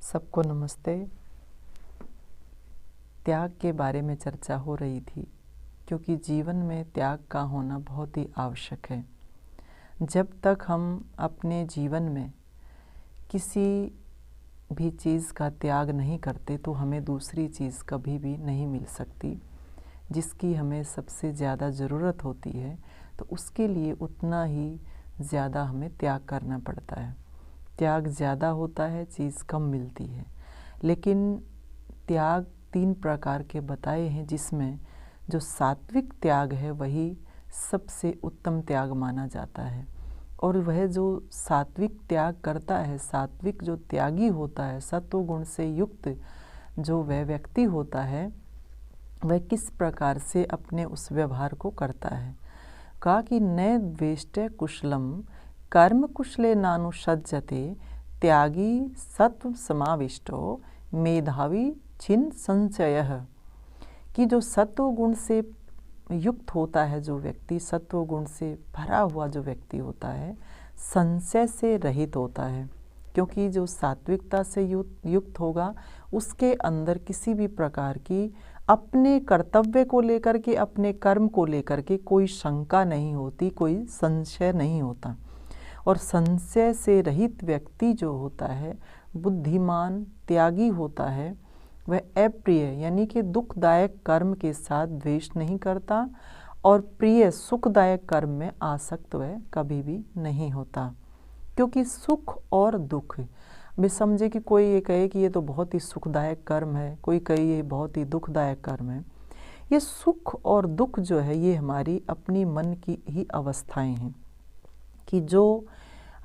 सबको नमस्ते। त्याग के बारे में चर्चा हो रही थी क्योंकि जीवन में त्याग का होना बहुत ही आवश्यक है। जब तक हम अपने जीवन में किसी भी चीज़ का त्याग नहीं करते तो हमें दूसरी चीज़ कभी भी नहीं मिल सकती जिसकी हमें सबसे ज़्यादा ज़रूरत होती है। तो उसके लिए उतना ही ज़्यादा हमें त्याग करना पड़ता है। त्याग ज़्यादा होता है, चीज़ कम मिलती है। लेकिन त्याग 3 प्रकार के बताए हैं, जिसमें जो सात्विक त्याग है वही सबसे उत्तम त्याग माना जाता है। और वह जो सात्विक त्याग करता है, सात्विक जो त्यागी होता है, सत्व गुण से युक्त जो वह व्यक्ति होता है, वह किस प्रकार से अपने उस व्यवहार को करता है। कहा कि न द्वेष्टे कुशलम कर्म कुशले नानुसज्जते त्यागी सत्व समाविष्टो मेधावी छिन्न संचयः। कि जो सत्व गुण से युक्त होता है, जो व्यक्ति सत्व गुण से भरा हुआ जो व्यक्ति होता है, संशय से रहित होता है। क्योंकि जो सात्विकता से युक्त होगा उसके अंदर किसी भी प्रकार की अपने कर्तव्य को लेकर के, अपने कर्म को लेकर के कोई शंका नहीं होती, कोई संशय नहीं होता। और संशय से रहित व्यक्ति जो होता है, बुद्धिमान त्यागी होता है, वह अप्रिय यानी कि दुखदायक कर्म के साथ द्वेष नहीं करता और प्रिय सुखदायक कर्म में आसक्त वह कभी भी नहीं होता। क्योंकि सुख और दुख भी समझे कि कोई ये कहे कि ये तो बहुत ही सुखदायक कर्म है, कोई कहे ये बहुत ही दुखदायक कर्म है। ये सुख और दुख जो है ये हमारी अपनी मन की ही अवस्थाएं हैं कि जो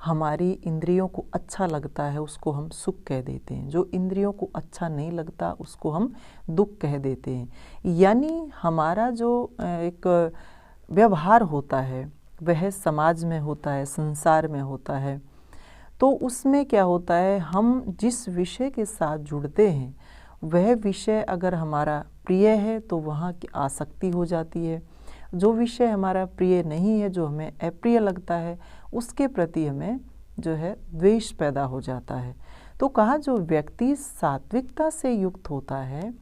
हमारी इंद्रियों को अच्छा लगता है उसको हम सुख कह देते हैं, जो इंद्रियों को अच्छा नहीं लगता उसको हम दुख कह देते हैं। यानी हमारा जो एक व्यवहार होता है वह समाज में होता है, संसार में होता है। तो उसमें क्या होता है, हम जिस विषय के साथ जुड़ते हैं वह विषय अगर हमारा प्रिय है तो वहाँ की आसक्ति हो जाती है। जो विषय हमारा प्रिय नहीं है, जो हमें अप्रिय लगता है, उसके प्रति हमें जो है द्वेष पैदा हो जाता है। तो कहा जो व्यक्ति सात्विकता से युक्त होता है,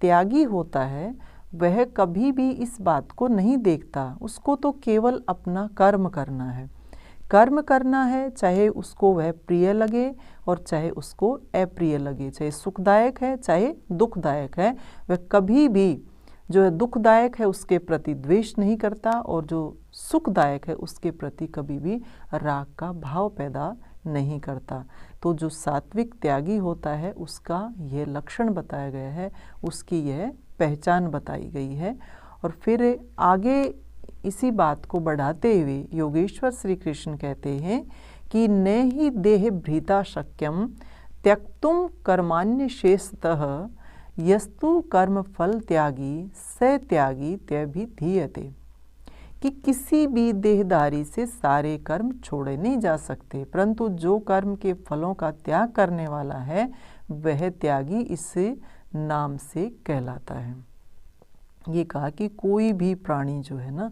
त्यागी होता है, वह कभी भी इस बात को नहीं देखता। उसको तो केवल अपना कर्म करना है, कर्म करना है, चाहे उसको वह प्रिय लगे और चाहे उसको अप्रिय लगे, चाहे सुखदायक है चाहे दुखदायक है। वह कभी भी जो है दुखदायक है उसके प्रति द्वेष नहीं करता और जो सुखदायक है उसके प्रति कभी भी राग का भाव पैदा नहीं करता। तो जो सात्विक त्यागी होता है उसका यह लक्षण बताया गया है, उसकी यह पहचान बताई गई है। और फिर आगे इसी बात को बढ़ाते हुए योगेश्वर श्री कृष्ण कहते हैं कि न ही देह भृता शक्यम त्यक्तुम कर्मान्य शेषतः यस्तु कर्म फल त्यागी स त्यागी त्यभिधीयते। कि किसी भी देहधारी से सारे कर्म छोड़े नहीं जा सकते, परंतु जो कर्म के फलों का त्याग करने वाला है वह त्यागी इस नाम से कहलाता है। ये कहा कि कोई भी प्राणी जो है ना,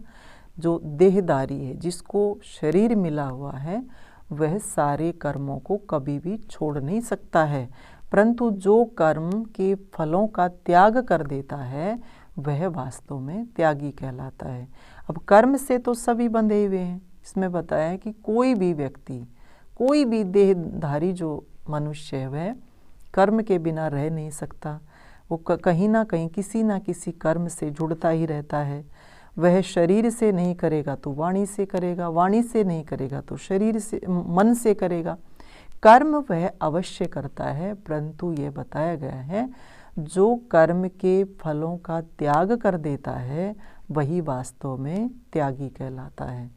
जो देहधारी है, जिसको शरीर मिला हुआ है, वह सारे कर्मों को कभी भी छोड़ नहीं सकता है, परंतु जो कर्म के फलों का त्याग कर देता है वह वास्तव में त्यागी कहलाता है। अब कर्म से तो सभी बंधे हुए हैं। इसमें बताया है कि कोई भी व्यक्ति, कोई भी देहधारी जो मनुष्य है वह कर्म के बिना रह नहीं सकता। वो कहीं ना कहीं किसी ना किसी कर्म से जुड़ता ही रहता है। वह शरीर से नहीं करेगा तो वाणी से करेगा, वाणी से नहीं करेगा तो शरीर से, मन से करेगा। कर्म वह अवश्य करता है, परंतु ये बताया गया है जो कर्म के फलों का त्याग कर देता है वही वास्तव में त्यागी कहलाता है।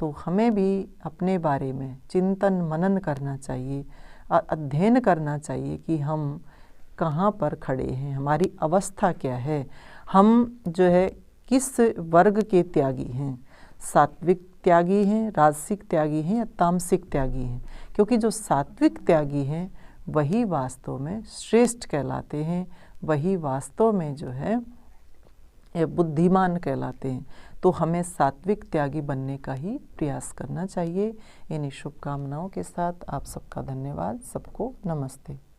तो हमें भी अपने बारे में चिंतन मनन करना चाहिए, अध्ययन करना चाहिए कि हम कहाँ पर खड़े हैं, हमारी अवस्था क्या है, हम जो है किस वर्ग के त्यागी हैं, सात्विक त्यागी हैं, राजसिक त्यागी हैं या तामसिक त्यागी हैं। क्योंकि जो सात्विक त्यागी हैं वही वास्तव में श्रेष्ठ कहलाते हैं, वही वास्तव में जो है बुद्धिमान कहलाते हैं। तो हमें सात्विक त्यागी बनने का ही प्रयास करना चाहिए। इन्हीं शुभकामनाओं के साथ आप सबका धन्यवाद। सबको नमस्ते।